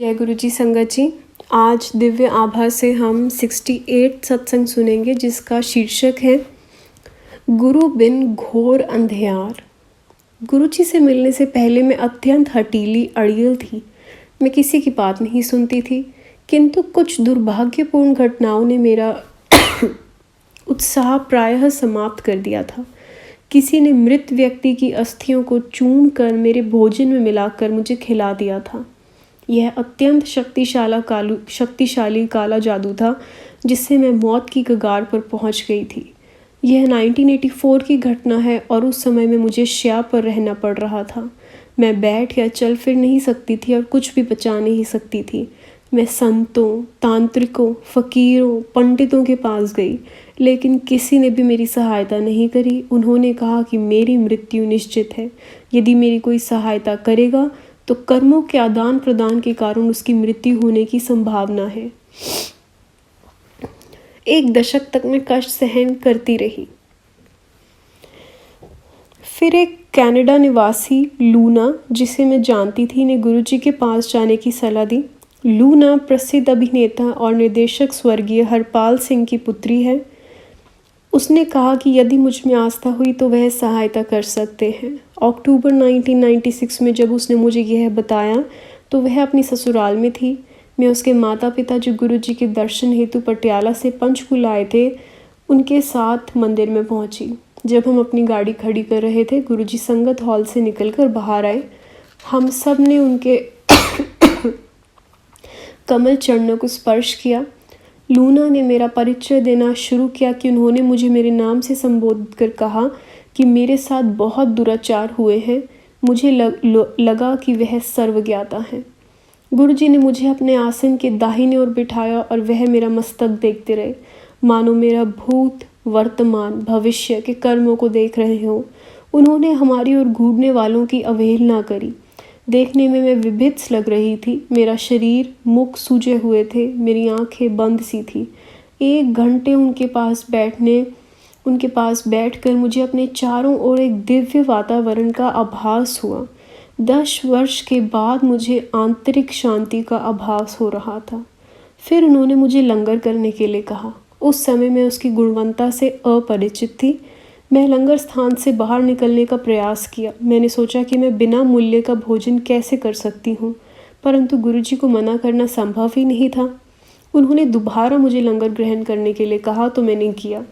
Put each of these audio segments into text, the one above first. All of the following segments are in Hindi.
जय गुरु जी संगत जी। आज दिव्य आभा से हम 68 सत्संग सुनेंगे, जिसका शीर्षक है गुरु बिन घोर अंधियार। गुरु जी से मिलने से पहले मैं अत्यंत हठीली अड़ियल थी। मैं किसी की बात नहीं सुनती थी, किंतु कुछ दुर्भाग्यपूर्ण घटनाओं ने मेरा उत्साह प्रायः समाप्त कर दिया था। किसी ने मृत व्यक्ति की अस्थियों को चूर्ण कर मेरे भोजन में मिलाकर मुझे खिला दिया था। यह अत्यंत शक्तिशाली काला जादू था, जिससे मैं मौत की कगार पर पहुंच गई थी। यह 1984 की घटना है और उस समय में मुझे शय्या पर रहना पड़ रहा था। मैं बैठ या चल फिर नहीं सकती थी और कुछ भी पचा नहीं सकती थी। मैं संतों, तांत्रिकों, फकीरों, पंडितों के पास गई, लेकिन किसी ने भी मेरी सहायता नहीं करी। उन्होंने कहा कि मेरी मृत्यु निश्चित है। यदि मेरी कोई सहायता करेगा तो कर्मों के आदान प्रदान के कारण उसकी मृत्यु होने की संभावना है। 1 दशक तक मैं कष्ट सहन करती रही। फिर एक कनाडा निवासी लूना, जिसे मैं जानती थी, ने गुरुजी के पास जाने की सलाह दी। लूना प्रसिद्ध अभिनेता और निर्देशक स्वर्गीय हरपाल सिंह की पुत्री है। उसने कहा कि यदि मुझ में आस्था हुई तो वह सहायता कर सकते हैं। अक्टूबर 1996 में जब उसने मुझे यह बताया तो वह अपनी ससुराल में थी। मैं उसके माता पिता, जो गुरुजी के दर्शन हेतु पटियाला से पंचकुला आए थे, उनके साथ मंदिर में पहुंची। जब हम अपनी गाड़ी खड़ी कर रहे थे, गुरुजी संगत हॉल से निकलकर बाहर आए। हम सब ने उनके कमल चरणों को स्पर्श किया। लूना ने मेरा परिचय देना शुरू किया कि उन्होंने मुझे मेरे नाम से संबोधित कर कहा कि मेरे साथ बहुत दुराचार हुए हैं। मुझे लगा कि वह सर्वज्ञाता हैं। गुरुजी ने मुझे अपने आसन के दाहिने ओर बिठाया और वह मेरा मस्तक देखते रहे, मानो मेरा भूत, वर्तमान, भविष्य के कर्मों को देख रहे हों। उन्होंने हमारी ओर घूरने वालों की अवहेलना करी। देखने में मैं विभत्स लग रही थी। मेरा शरीर, मुख सूजे हुए थे, मेरी आंखें बंद सी थी। 1 घंटे उनके पास बैठकर मुझे अपने चारों ओर एक दिव्य वातावरण का आभास हुआ। 10 वर्ष के बाद मुझे आंतरिक शांति का आभास हो रहा था। फिर उन्होंने मुझे लंगर करने के लिए कहा। उस समय मैं उसकी गुणवत्ता से अपरिचित थी। मैं लंगर स्थान से बाहर निकलने का प्रयास किया। मैंने सोचा कि मैं बिना मूल्य का भोजन कैसे कर सकती हूँ, परंतु गुरुजी को मना करना संभव ही नहीं था। उन्होंने दोबारा मुझे लंगर ग्रहण करने के लिए कहा तो मैंने किया।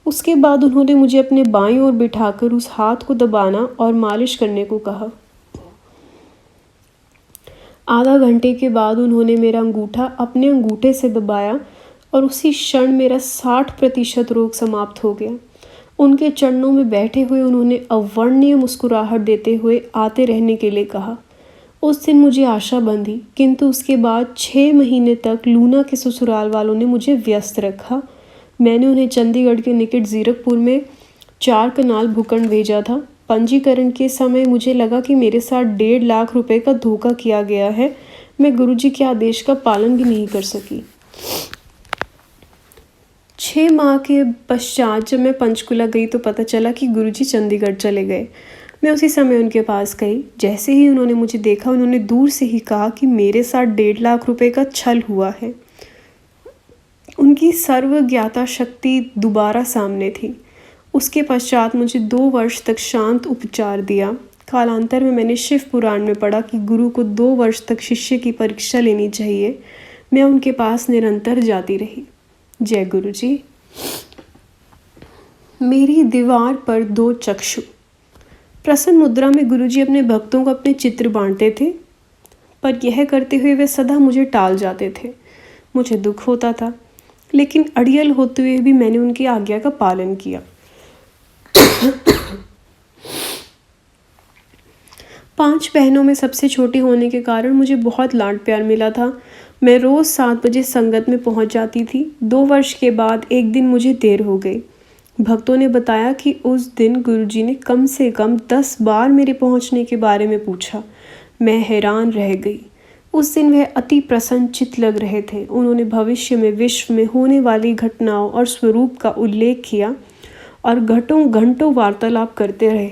उसके बाद उन्होंने मुझे अपने बाईं ओर बिठाकर उस हाथ को दबाना और मालिश करने को कहा। आधा घंटे के बाद उन्होंने मेरा अंगूठा अपने अंगूठे से दबाया और उसी क्षण मेरा 60% रोग समाप्त हो गया। उनके चरणों में बैठे हुए उन्होंने अवर्णनीय मुस्कुराहट देते हुए आते रहने के लिए कहा। उस दिन मुझे आशा बंधी, किंतु उसके बाद 6 महीने तक लूना के ससुराल वालों ने मुझे व्यस्त रखा। मैंने उन्हें चंडीगढ़ के निकट जीरकपुर में 4 कनाल भूखंड भेजा था। पंजीकरण के समय मुझे लगा कि मेरे साथ 1.5 लाख रुपए का धोखा किया गया है। मैं गुरुजी के आदेश का पालन भी नहीं कर सकी। 6 माह के पश्चात जब मैं पंचकुला गई तो पता चला कि गुरुजी चंडीगढ़ चले गए। मैं उसी समय उनके पास गई। जैसे ही उन्होंने मुझे देखा, उन्होंने दूर से ही कहा कि मेरे साथ 1.5 लाख रुपए का छल हुआ है। उनकी सर्वज्ञाता शक्ति दोबारा सामने थी। उसके पश्चात मुझे 2 वर्ष तक शांत उपचार दिया। कालांतर में मैंने शिव पुराण में पढ़ा कि गुरु को 2 वर्ष तक शिष्य की परीक्षा लेनी चाहिए। मैं उनके पास निरंतर जाती रही। जय गुरु जी। मेरी दीवार पर 2 चक्षु। प्रसन्न मुद्रा में गुरुजी अपने भक्तों को अपने चित्र बांटते थे, पर यह करते हुए वे सदा मुझे टाल जाते थे। मुझे दुख होता था, लेकिन अड़ियल होते हुए भी मैंने उनकी आज्ञा का पालन किया। 5 बहनों में सबसे छोटी होने के कारण मुझे बहुत लाड प्यार मिला था। मैं रोज़ 7 बजे संगत में पहुंच जाती थी। 2 वर्ष के बाद एक दिन मुझे देर हो गई। भक्तों ने बताया कि उस दिन गुरुजी ने कम से कम 10 बार मेरे पहुंचने के बारे में पूछा। मैं हैरान रह गई। उस दिन वह अति प्रसन्नचित्त लग रहे थे। उन्होंने भविष्य में विश्व में होने वाली घटनाओं और स्वरूप का उल्लेख किया और घंटों वार्तालाप करते रहे।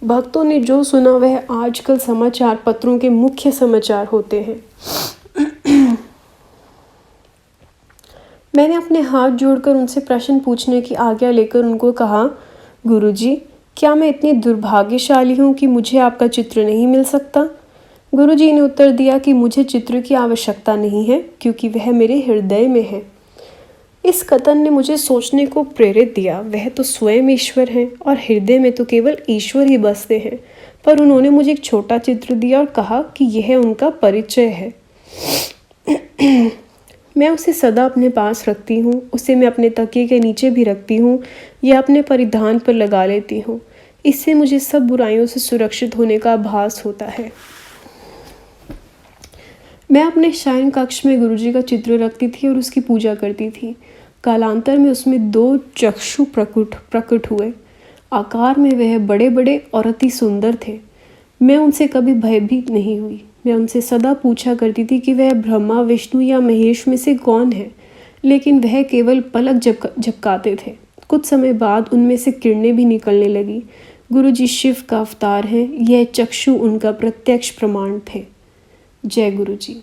भक्तों ने जो सुना वह आजकल समाचार पत्रों के मुख्य समाचार होते हैं। मैंने अपने हाथ जोड़कर उनसे प्रश्न पूछने की आज्ञा लेकर उनको कहा, गुरुजी, क्या मैं इतनी दुर्भाग्यशाली हूँ कि मुझे आपका चित्र नहीं मिल सकता? गुरुजी ने उत्तर दिया कि मुझे चित्र की आवश्यकता नहीं है, क्योंकि वह मेरे हृदय में है। इस कथन ने मुझे सोचने को प्रेरित दिया। वह तो स्वयं ईश्वर हैं और हृदय में तो केवल ईश्वर ही बसते हैं, पर उन्होंने मुझे एक छोटा चित्र दिया और कहा कि यह उनका परिचय है। मैं उसे सदा अपने पास रखती हूँ। उसे मैं अपने तकिए के नीचे भी रखती हूँ या अपने परिधान पर लगा लेती हूँ। इससे मुझे सब बुराइयों से सुरक्षित होने का आभास होता है। मैं अपने शयन कक्ष में गुरुजी का चित्र रखती थी और उसकी पूजा करती थी। कालांतर में उसमें 2 चक्षु प्रकट हुए। आकार में वह बड़े बड़े और अति सुंदर थे। मैं उनसे कभी भयभीत नहीं हुई। मैं उनसे सदा पूछा करती थी कि वह ब्रह्मा, विष्णु या महेश में से कौन है, लेकिन वह केवल पलक झपकाते थे। कुछ समय बाद उनमें से किरणें भी निकलने लगी। गुरुजी शिव का अवतार हैं। यह चक्षु उनका प्रत्यक्ष प्रमाण थे। जय गुरुजी।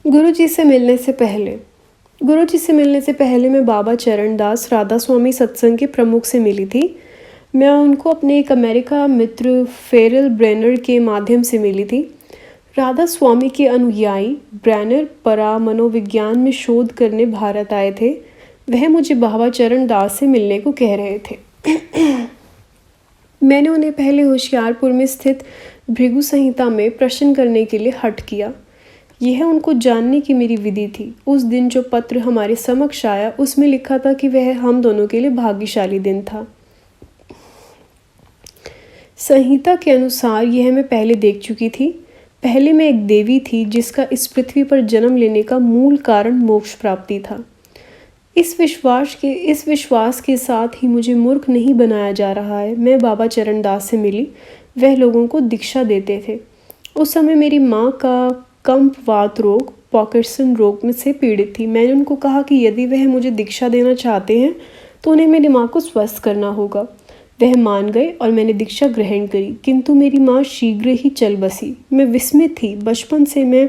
गुरुजी से मिलने से पहले मैं बाबा चरणदास राधा स्वामी सत्संग के प्रमुख से मिली थी। मैं उनको अपने एक अमेरिका मित्र फेरल ब्रेनर के माध्यम से मिली थी। राधा स्वामी के अनुयायी ब्रेनर परा मनोविज्ञान में शोध करने भारत आए थे। वह मुझे बाबा चरणदास से मिलने को कह रहे थे। मैंने उन्हें पहले होशियारपुर में स्थित भृगु संहिता में प्रश्न करने के लिए हठ किया। यह उनको जानने की मेरी विधि थी। उस दिन जो पत्र हमारे समक्ष आया उसमें लिखा था कि वह हम दोनों के लिए भाग्यशाली दिन था। संहिता के अनुसार यह मैं पहले देख चुकी थी। पहले मैं एक देवी थी जिसका इस पृथ्वी पर जन्म लेने का मूल कारण मोक्ष प्राप्ति था। इस विश्वास के साथ ही मुझे मूर्ख नहीं बनाया जा रहा है। मैं बाबा चरणदास से मिली। वह लोगों को दीक्षा देते थे। उस समय मेरी माँ का कंपवात रोग, पार्किंसन रोग में से पीड़ित थी। मैंने उनको कहा कि यदि वह मुझे दीक्षा देना चाहते हैं तो उन्हें मेरी माँ को स्वस्थ करना होगा। वह मान गए और मैंने दीक्षा ग्रहण करी, किंतु मेरी माँ शीघ्र ही चल बसी। मैं विस्मित थी। बचपन से मैं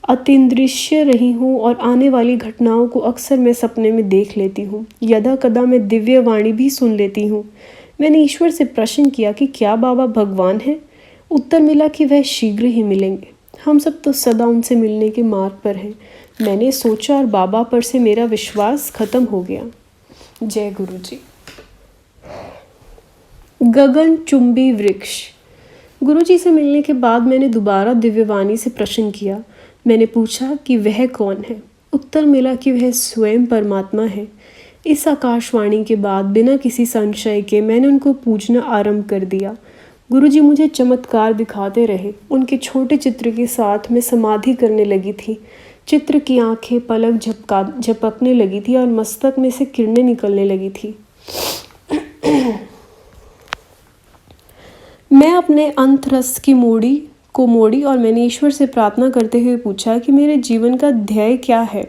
अतीन्द्रिय रही हूँ और आने वाली घटनाओं को अक्सर मैं सपने में देख लेती हूँ। यदा कदा मैं दिव्य वाणी भी सुन लेती हूँ। मैंने ईश्वर से प्रश्न किया कि क्या बाबा भगवान हैं? उत्तर मिला कि वह शीघ्र ही मिलेंगे। हम सब तो सदा उनसे मिलने के मार्ग पर हैं। मैंने सोचा और बाबा पर से मेरा विश्वास खत्म हो गया। जय गुरु जी। गगन चुंबी वृक्ष। गुरुजी से मिलने के बाद मैंने दोबारा दिव्यवाणी से प्रश्न किया। मैंने पूछा कि वह कौन है। उत्तर मिला कि वह स्वयं परमात्मा है। इस आकाशवाणी के बाद बिना किसी संशय के मैंने उनको पूजना आरंभ कर दिया। गुरुजी मुझे चमत्कार दिखाते रहे। उनके छोटे चित्र के साथ मैं समाधि करने लगी थी। चित्र की आंखें पलक झपकने लगी थी और मस्तक में से किरणें निकलने लगी थी। मैं अपने अंतरस की मोड़ी और मैंने ईश्वर से प्रार्थना करते हुए पूछा कि मेरे जीवन का ध्येय क्या है।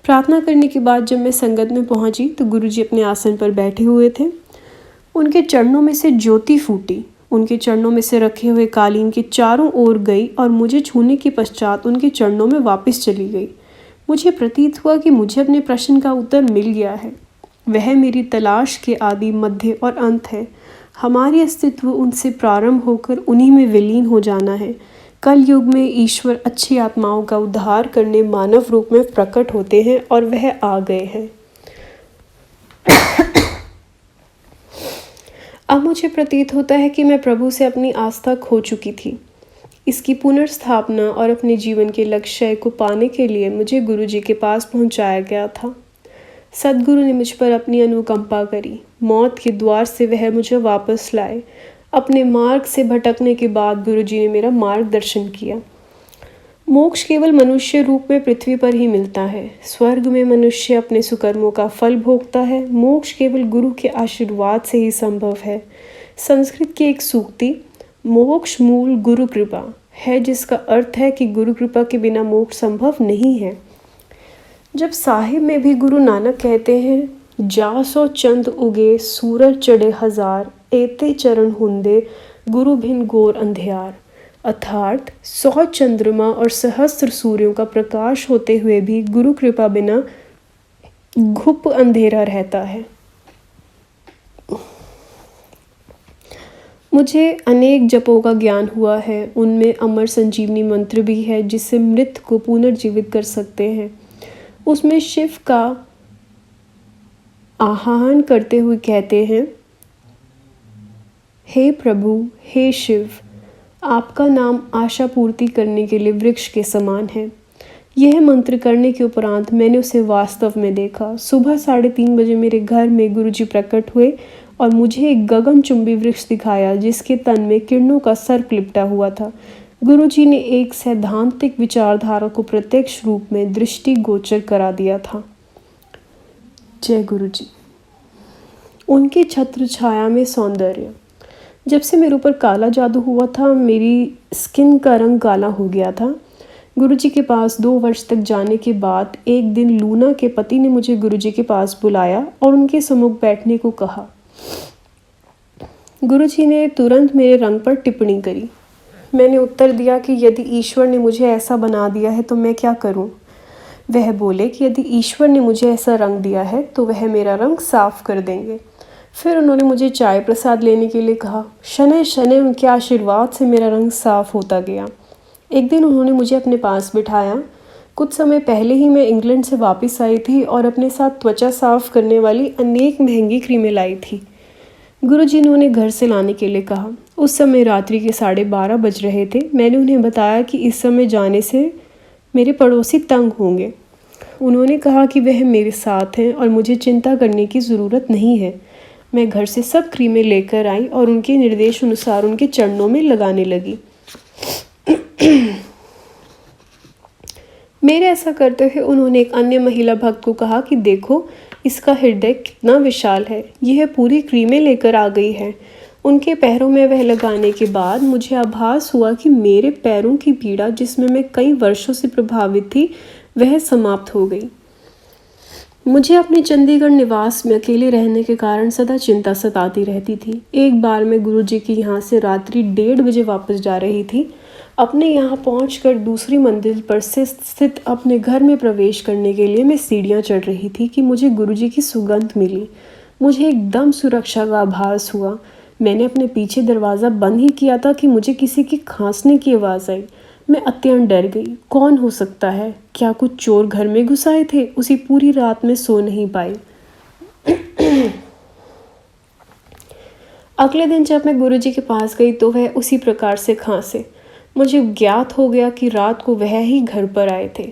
प्रार्थना करने के बाद जब मैं संगत में पहुंची तो गुरुजी अपने आसन पर बैठे हुए थे। उनके चरणों में से ज्योति फूटी। उनके चरणों में से रखे हुए कालीन के चारों ओर गई और मुझे छूने के पश्चात उनके चरणों में वापस चली गई। मुझे प्रतीत हुआ कि मुझे अपने प्रश्न का उत्तर मिल गया है। वह मेरी तलाश के आदि, मध्य और अंत है। हमारी अस्तित्व उनसे प्रारंभ होकर उन्हीं में विलीन हो जाना है। कल युग में ईश्वर अच्छी आत्माओं का उद्धार करने मानव रूप में प्रकट होते हैं और वह आ गए हैं। अब मुझे प्रतीत होता है कि मैं प्रभु से अपनी आस्था खो चुकी थी। इसकी पुनर्स्थापना और अपने जीवन के लक्ष्य को पाने के लिए मुझे गुरुजी के पास पहुंचाया गया था। सद्गुरु ने मुझ पर अपनी अनुकंपा करी। मौत के द्वार से वह मुझे वापस लाए। अपने मार्ग से भटकने के बाद गुरुजी ने मेरा मार्गदर्शन किया। मोक्ष केवल मनुष्य रूप में पृथ्वी पर ही मिलता है। स्वर्ग में मनुष्य अपने सुकर्मों का फल भोगता है। मोक्ष केवल गुरु के आशीर्वाद से ही संभव है। संस्कृत की एक सूक्ति मोक्ष मूल गुरु कृपा है, जिसका अर्थ है कि गुरु कृपा के बिना मोक्ष संभव नहीं है। जब साहिब में भी गुरु नानक कहते हैं जा सौ चंद उगे सूरज चढ़े हजार, एते चरण हुंदे गुरु बिन घोर अंधियार। अर्थात 100 चंद्रमा और सहस्त्र सूर्यों का प्रकाश होते हुए भी गुरु कृपा बिना घुप अंधेरा रहता है। मुझे अनेक जपों का ज्ञान हुआ है, उनमें अमर संजीवनी मंत्र भी है जिससे मृत को पुनर्जीवित कर सकते हैं। उसमें शिव का आह्वान करते हुए कहते हैं, हे प्रभु, हे शिव, आपका नाम आशा पूर्ति करने के लिए वृक्ष के समान है। यह मंत्र करने के उपरांत मैंने उसे वास्तव में देखा। सुबह 3:30 बजे मेरे घर में गुरुजी प्रकट हुए और मुझे एक गगनचुंबी वृक्ष दिखाया जिसके तन में किरणों का सर्प लिपटा हुआ था। गुरुजी ने एक सैद्धांतिक विचारधारा को प्रत्यक्ष रूप में दृष्टिगोचर करा दिया था। जय गुरुजी। उनकी छत्र छाया में सौंदर्य। जब से मेरे ऊपर काला जादू हुआ था, मेरी स्किन का रंग काला हो गया था। गुरुजी के पास 2 वर्ष तक जाने के बाद एक दिन लूना के पति ने मुझे गुरुजी के पास बुलाया और उनके सम्मुख बैठने को कहा। गुरुजी ने तुरंत मेरे रंग पर टिप्पणी करी। मैंने उत्तर दिया कि यदि ईश्वर ने मुझे ऐसा बना दिया है तो मैं क्या करूं? वह बोले कि यदि ईश्वर ने मुझे ऐसा रंग दिया है तो वह मेरा रंग साफ कर देंगे। फिर उन्होंने मुझे चाय प्रसाद लेने के लिए कहा। शनै शनै उनके आशीर्वाद से मेरा रंग साफ होता गया। एक दिन उन्होंने मुझे अपने पास बिठाया। कुछ समय पहले ही मैं इंग्लैंड से वापस आई थी और अपने साथ त्वचा साफ करने वाली अनेक महंगी क्रीमें लाई थी। गुरुजी ने उन्हें घर से लाने के लिए कहा। उस समय रात्रि के 12:30 बज रहे थे। मैंने उन्हें बताया कि इस समय जाने से मेरे पड़ोसी तंग होंगे। उन्होंने कहा कि वह मेरे साथ हैं और मुझे चिंता करने की ज़रूरत नहीं है। मैं घर से सब क्रीमें लेकर आई और उनके निर्देश अनुसार उनके चरणों में लगाने लगी। मेरे ऐसा करते हुए उन्होंने एक अन्य महिला भक्त को कहा कि देखो, इसका हृदय कितना विशाल है, यह पूरी क्रीमें लेकर आ गई है। उनके पैरों में वह लगाने के बाद मुझे आभास हुआ कि मेरे पैरों की पीड़ा, जिसमें मैं कई वर्षों से प्रभावित थी, वह समाप्त हो गई। मुझे अपने चंडीगढ़ निवास में अकेले रहने के कारण सदा चिंता सताती रहती थी। एक बार मैं गुरुजी के यहाँ से रात्रि 1:30 बजे वापस जा रही थी। अपने यहाँ पहुँचकर दूसरी मंजिल पर से स्थित अपने घर में प्रवेश करने के लिए मैं सीढ़ियाँ चढ़ रही थी कि मुझे गुरुजी की सुगंध मिली। मुझे एकदम सुरक्षा का आभास हुआ। मैंने अपने पीछे दरवाज़ा बंद ही किया था कि मुझे किसी की खांसने की आवाज़ आई। मैं अत्यंत डर गई। कौन हो सकता है? क्या कुछ चोर घर में घुस आए थे? उसी पूरी रात में सो नहीं पाई। अगले दिन जब मैं गुरुजी के पास गई तो वह उसी प्रकार से खांसे। मुझे ज्ञात हो गया कि रात को वह ही घर पर आए थे।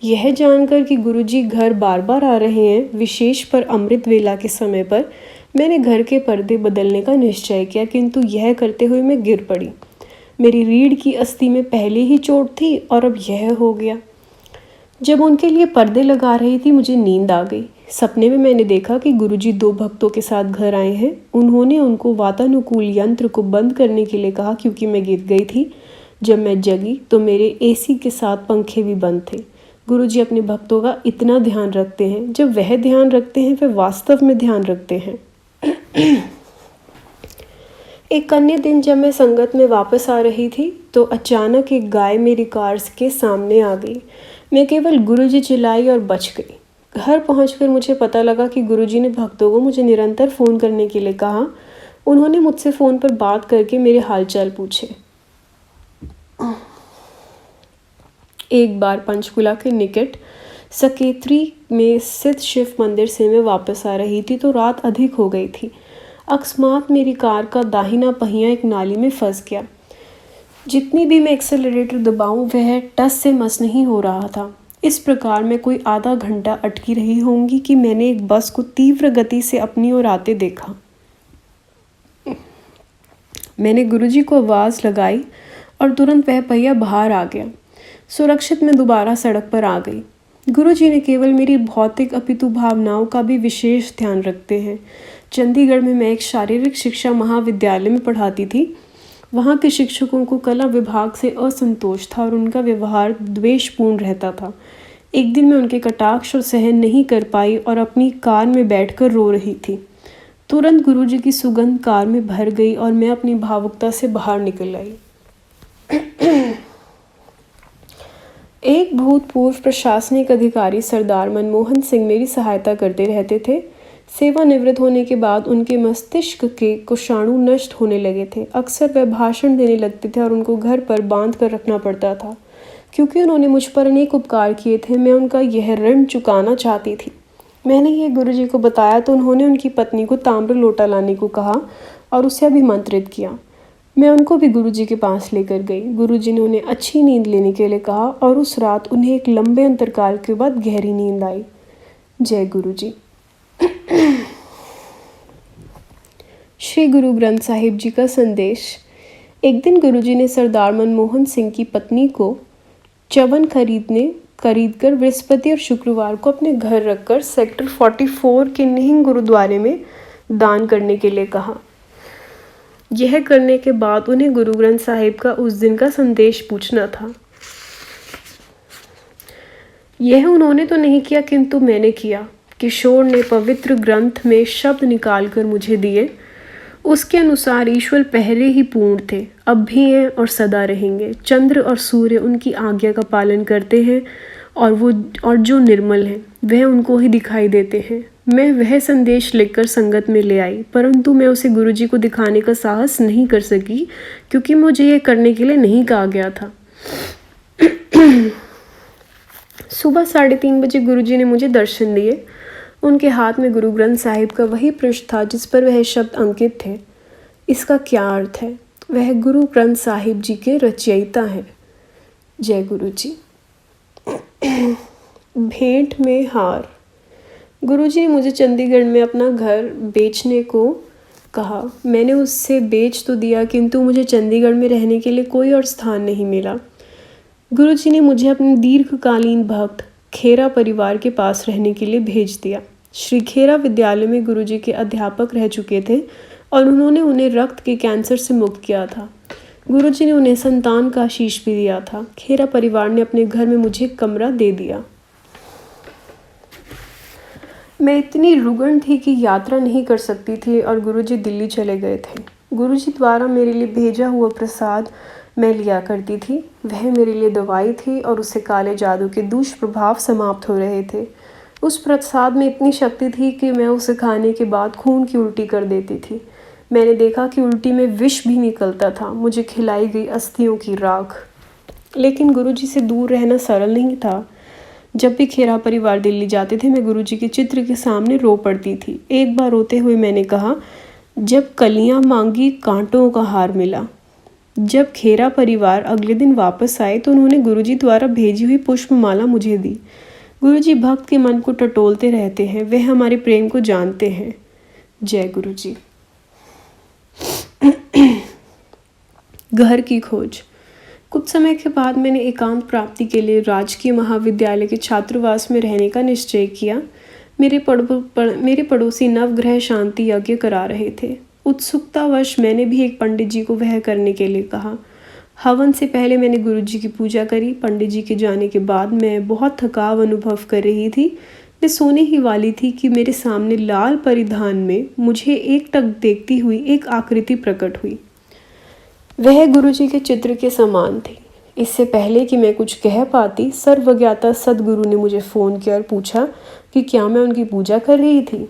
यह जानकर कि गुरुजी घर बार बार आ रहे हैं, विशेष पर अमृत वेला के समय पर, मैंने घर के पर्दे बदलने का निश्चय किया, किंतु यह करते हुए मैं गिर पड़ी। मेरी रीढ़ की अस्थि में पहले ही चोट थी और अब यह हो गया। जब उनके लिए पर्दे लगा रही थी, मुझे नींद आ गई। सपने में मैंने देखा कि गुरुजी 2 भक्तों के साथ घर आए हैं। उन्होंने उनको वातानुकूल यंत्र को बंद करने के लिए कहा क्योंकि मैं गिर गई थी। जब मैं जगी तो मेरे एसी के साथ पंखे भी बंद थे। गुरुजी अपने भक्तों का इतना ध्यान रखते हैं। जब वह ध्यान रखते हैं, वे वास्तव में ध्यान रखते हैं। एक अन्य दिन जब मैं संगत में वापस आ रही थी तो अचानक एक गाय मेरी कार के सामने आ गई। मैं केवल गुरुजी चिल्लाई और बच गई। घर पहुंचकर मुझे पता लगा कि गुरुजी ने भक्तों को मुझे निरंतर फ़ोन करने के लिए कहा। उन्होंने मुझसे फ़ोन पर बात करके मेरे हालचाल पूछे। एक बार पंचकुला के निकट सकेत्री में स्थित शिव मंदिर से मैं वापस आ रही थी तो रात अधिक हो गई थी। अकस्मात मेरी कार का दाहिना पहिया एक नाली में फंस गया। जितनी भी मैं एक्सेलरेटर दबाऊं, वह टस से मस नहीं हो रहा था। इस प्रकार मैं कोई आधा घंटा अटकी रही होंगी कि मैंने एक बस को तीव्र गति से अपनी ओर आते देखा। मैंने गुरुजी को आवाज़ लगाई और तुरंत वह पहिया बाहर आ गया। सुरक्षित मैं दोबारा सड़क पर आ गई। गुरुजी ने केवल मेरी भौतिक अपितु भावनाओं का भी विशेष ध्यान रखते हैं। चंडीगढ़ में मैं एक शारीरिक शिक्षा महाविद्यालय में पढ़ाती थी। वहाँ के शिक्षकों को कला विभाग से असंतोष था और उनका व्यवहार द्वेषपूर्ण रहता था। एक दिन मैं उनके कटाक्ष और सहन नहीं कर पाई और अपनी कार में बैठकर रो रही थी। तुरंत गुरुजी की सुगंध कार में भर गई और मैं अपनी भावुकता से बाहर निकल आई। एक भूतपूर्व प्रशासनिक अधिकारी सरदार मनमोहन सिंह मेरी सहायता करते रहते थे। सेवानिवृत्त होने के बाद उनके मस्तिष्क के कोषाणु नष्ट होने लगे थे। अक्सर वह भाषण देने लगते थे और उनको घर पर बांध कर रखना पड़ता था। क्योंकि उन्होंने मुझ पर अनेक उपकार किए थे, मैं उनका यह ऋण चुकाना चाहती थी। मैंने यह गुरुजी को बताया तो उन्होंने उनकी पत्नी को ताम्र लोटा लाने को कहा और उसे अभिमंत्रित किया। मैं उनको भी गुरुजी के पास लेकर गई। गुरुजी ने उन्हें अच्छी नींद लेने के लिए कहा और उस रात उन्हें एक लंबे अंतरकाल के बाद गहरी नींद आई। जय गुरुजी। श्री गुरु ग्रंथ साहिब जी का संदेश। एक दिन गुरुजी ने सरदार मनमोहन सिंह की पत्नी को चवन खरीदकर बृहस्पति और शुक्रवार को अपने घर रखकर सेक्टर 44 के निहिंग गुरुद्वारे में दान करने के लिए कहा। यह करने के बाद उन्हें गुरु ग्रंथ साहिब का उस दिन का संदेश पूछना था। यह उन्होंने तो नहीं किया, किंतु मैंने किया। किशोर ने पवित्र ग्रंथ में शब्द निकालकर मुझे दिए। उसके अनुसार ईश्वर पहले ही पूर्ण थे, अब भी हैं और सदा रहेंगे। चंद्र और सूर्य उनकी आज्ञा का पालन करते हैं और जो निर्मल हैं वह उनको ही दिखाई देते हैं। मैं वह संदेश लिखकर संगत में ले आई, परंतु मैं उसे गुरुजी को दिखाने का साहस नहीं कर सकी क्योंकि मुझे यह करने के लिए नहीं कहा गया था। सुबह 3:30 बजे गुरुजी ने मुझे दर्शन दिए। उनके हाथ में गुरु ग्रंथ साहिब का वही पृष्ठ था जिस पर वह शब्द अंकित थे। इसका क्या अर्थ है? वह गुरु ग्रंथ साहिब जी के रचयिता हैं। जय गुरु जी। भेंट में हार। गुरुजी ने मुझे चंडीगढ़ में अपना घर बेचने को कहा। मैंने उससे बेच तो दिया, किंतु मुझे चंडीगढ़ में रहने के लिए कोई और स्थान नहीं मिला। गुरुजी ने मुझे अपने दीर्घकालीन भक्त खेरा परिवार के पास रहने के लिए भेज दिया। श्री खेरा विद्यालय में गुरुजी के अध्यापक रह चुके थे और उन्होंने उन्हें रक्त के कैंसर से मुक्त किया था। गुरुजी ने उन्हें संतान का आशीष भी दिया था। खेरा परिवार ने अपने घर में मुझे एक कमरा दे दिया। मैं इतनी रुग्ण थी कि यात्रा नहीं कर सकती थी और गुरुजी दिल्ली चले गए थे। गुरुजी द्वारा मेरे लिए भेजा हुआ प्रसाद मैं लिया करती थी। वह मेरे लिए दवाई थी और उससे काले जादू के दुष्प्रभाव समाप्त हो रहे थे। उस प्रसाद में इतनी शक्ति थी कि मैं उसे खाने के बाद खून की उल्टी कर देती थी। मैंने देखा कि उल्टी में विष भी निकलता था। मुझे खिलाई गई अस्थियों की राख। लेकिन गुरुजी से दूर रहना सरल नहीं था। जब भी खेरा परिवार दिल्ली जाते थे, मैं गुरुजी के चित्र के सामने रो पड़ती थी। एक बार रोते हुए मैंने कहा, जब कलियां मांगी कांटों का हार मिला। जब खेरा परिवार अगले दिन वापस आए तो उन्होंने गुरुजी द्वारा भेजी हुई पुष्पमाला मुझे दी। गुरुजी भक्त के मन को टटोलते रहते हैं, वे हमारे प्रेम को जानते हैं। जय गुरुजी। घर की खोज। कुछ समय के बाद मैंने एकांत प्राप्ति के लिए राजकीय महाविद्यालय के छात्रावास में रहने का निश्चय किया। मेरे पड़ोसी नवग्रह शांति यज्ञ करा रहे थे। उत्सुकतावश मैंने भी एक पंडित जी को वह करने के लिए कहा। हवन से पहले मैंने गुरुजी की पूजा करी। पंडित जी के जाने के बाद मैं बहुत थकाव अनुभव कर रही थी। मैं सोने ही वाली थी कि मेरे सामने लाल परिधान में मुझे एकटक देखती हुई एक आकृति प्रकट हुई। वह गुरुजी के चित्र के समान थी। इससे पहले कि मैं कुछ कह पाती, सर्वज्ञाता सदगुरु ने मुझे फ़ोन किया और पूछा कि क्या मैं उनकी पूजा कर रही थी।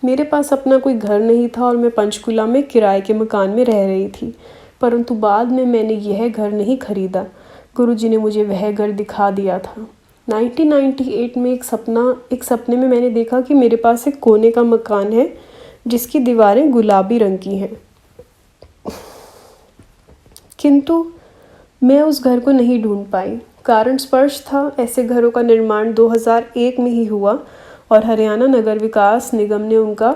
मेरे पास अपना कोई घर नहीं था और मैं पंचकुला में किराए के मकान में रह रही थी, परंतु बाद में मैंने यह घर नहीं खरीदा। गुरुजी ने मुझे वह घर दिखा दिया था। 1998 में एक सपने में मैंने देखा कि मेरे पास एक कोने का मकान है जिसकी दीवारें गुलाबी रंग की हैं, किंतु मैं उस घर को नहीं ढूंढ पाई। कारण स्पष्ट था। ऐसे घरों का निर्माण 2001 में ही हुआ और हरियाणा नगर विकास निगम ने उनका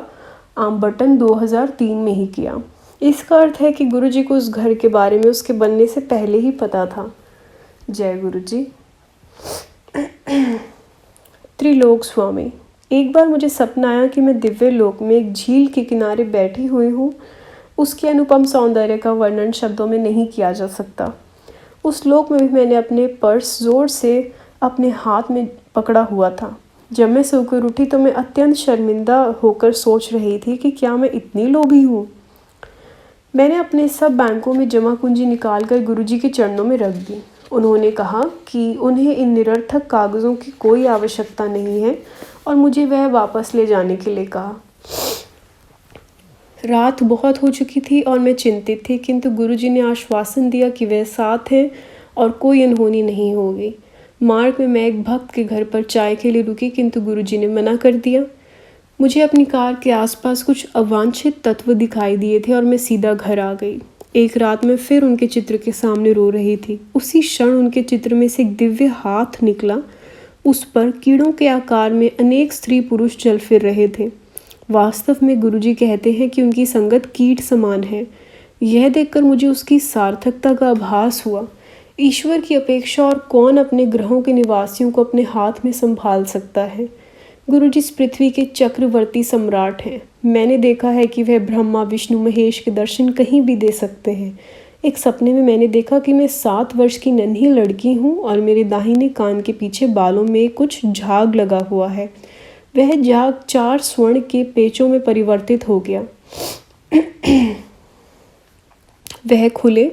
आवंटन 2003 में ही किया। इसका अर्थ है कि गुरुजी को उस घर के बारे में उसके बनने से पहले ही पता था। जय गुरुजी। त्रिलोक स्वामी। एक बार मुझे सपना आया कि मैं दिव्य लोक में एक झील के किनारे बैठी हुई हूँ। उसके अनुपम सौंदर्य का वर्णन शब्दों में नहीं किया जा सकता। उस लोक में भी मैंने अपने पर्स जोर से अपने हाथ में पकड़ा हुआ था। जब मैं सोकर उठी तो मैं अत्यंत शर्मिंदा होकर सोच रही थी कि क्या मैं इतनी लोभी हूँ। मैंने अपने सब बैंकों में जमा पूंजी निकालकर गुरुजी के चरणों में रख दी। उन्होंने कहा कि उन्हें इन निरर्थक कागज़ों की कोई आवश्यकता नहीं है और मुझे वह वापस ले जाने के लिए कहा। रात बहुत हो चुकी थी और मैं चिंतित थी, किंतु गुरुजी ने आश्वासन दिया कि वह साथ हैं और कोई अनहोनी नहीं होगी। मार्ग में मैं एक भक्त के घर पर चाय के लिए रुकी, किंतु गुरुजी ने मना कर दिया। मुझे अपनी कार के आसपास कुछ अवांछित तत्व दिखाई दिए थे और मैं सीधा घर आ गई। एक रात में फिर उनके चित्र के सामने रो रही थी। उसी क्षण उनके चित्र में से एक दिव्य हाथ निकला। उस पर कीड़ों के आकार में अनेक स्त्री पुरुष चल फिर रहे थे। वास्तव में गुरुजी कहते हैं कि उनकी संगत कीट समान है। यह देखकर मुझे उसकी सार्थकता का आभास हुआ। ईश्वर की अपेक्षा और कौन अपने ग्रहों के निवासियों को अपने हाथ में संभाल सकता है। गुरुजी इस पृथ्वी के चक्रवर्ती सम्राट हैं। मैंने देखा है कि वह ब्रह्मा विष्णु महेश के दर्शन कहीं भी दे सकते हैं। एक सपने में मैंने देखा कि मैं 7 वर्ष की नन्ही लड़की हूँ और मेरे दाहिने कान के पीछे बालों में कुछ झाग लगा हुआ है। वह झाग 4 स्वर्ण के पेचों में परिवर्तित हो गया। वह खुले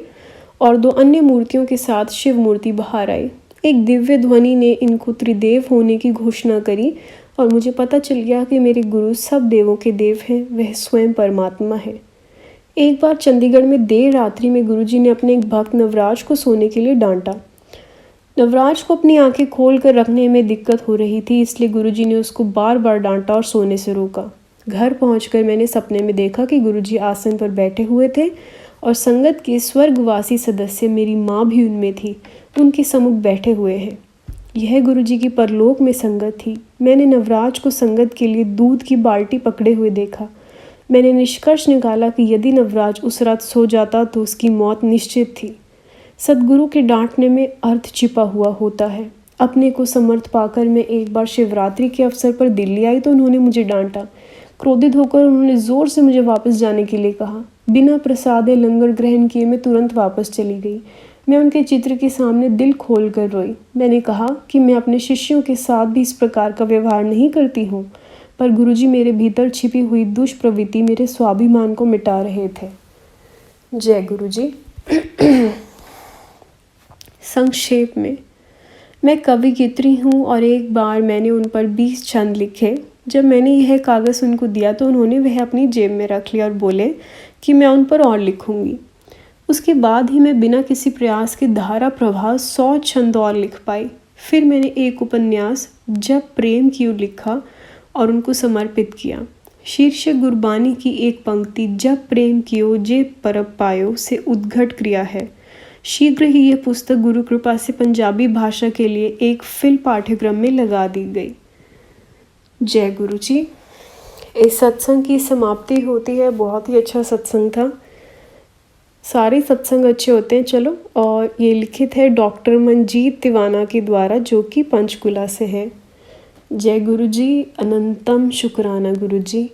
और 2 अन्य मूर्तियों के साथ शिव मूर्ति बाहर आई। एक दिव्य ध्वनि ने इनको त्रिदेव होने की घोषणा करी और मुझे पता चल गया कि मेरे गुरु सब देवों के देव हैं, वह स्वयं परमात्मा है। एक बार चंडीगढ़ में देर रात्रि में गुरुजी ने अपने एक भक्त नवराज को सोने के लिए डांटा। नवराज को अपनी आंखें खोल कर रखने में दिक्कत हो रही थी, इसलिए गुरुजी ने उसको बार बार डांटा और सोने से रोका। घर पहुंचकर मैंने सपने में देखा कि गुरुजी आसन पर बैठे हुए थे और संगत के स्वर्गवासी सदस्य, मेरी माँ भी उनमें थी, उनके सम्मुख बैठे हुए हैं। यह गुरुजी की परलोक में संगत थी। मैंने नवराज को संगत के लिए दूध की बाल्टी पकड़े हुए देखा। मैंने निष्कर्ष निकाला कि यदि नवराज उस रात सो जाता तो उसकी मौत निश्चित थी। सदगुरु के डांटने में अर्थ छिपा हुआ होता है। अपने को समर्थ पाकर मैं एक बार शिवरात्रि के अवसर पर दिल्ली आई तो उन्होंने मुझे डांटा। क्रोधित होकर उन्होंने जोर से मुझे वापस जाने के लिए कहा। बिना प्रसाद या लंगर ग्रहण किए मैं तुरंत वापस चली गई। मैं उनके चित्र के सामने दिल खोल कर रोई। मैंने कहा कि मैं अपने शिष्यों के साथ भी इस प्रकार का व्यवहार नहीं करती हूँ, पर गुरुजी मेरे भीतर छिपी हुई दुष्प्रवृत्ति, मेरे स्वाभिमान को मिटा रहे थे। जय गुरुजी। संक्षेप में, मैं कवियत्री हूँ और एक बार मैंने उन पर 20 छंद लिखे। जब मैंने यह कागज़ उनको दिया तो उन्होंने वह अपनी जेब में रख लिया और बोले कि मैं उन पर और लिखूँगी। उसके बाद ही मैं बिना किसी प्रयास के धारा प्रवाह 100 छंद और लिख पाई। फिर मैंने एक उपन्यास जब प्रेम की ओर लिखा और उनको समर्पित किया। शीर्षक गुरबानी की एक पंक्ति, जब प्रेम कियो जे परब पायो, से उद्घट क्रिया है। शीघ्र ही यह पुस्तक गुरु कृपा से पंजाबी भाषा के लिए एक फिल पाठ्यक्रम में लगा दी गई। जय गुरु जी। इस सत्संग की समाप्ति होती है। बहुत ही अच्छा सत्संग था। सारे सत्संग अच्छे होते हैं। चलो, और ये लिखित है डॉक्टर मंजीत तिवाना के द्वारा, जो कि पंचकुला से है। जय गुरु जी। अनंतम शुक्राना गुरु जी।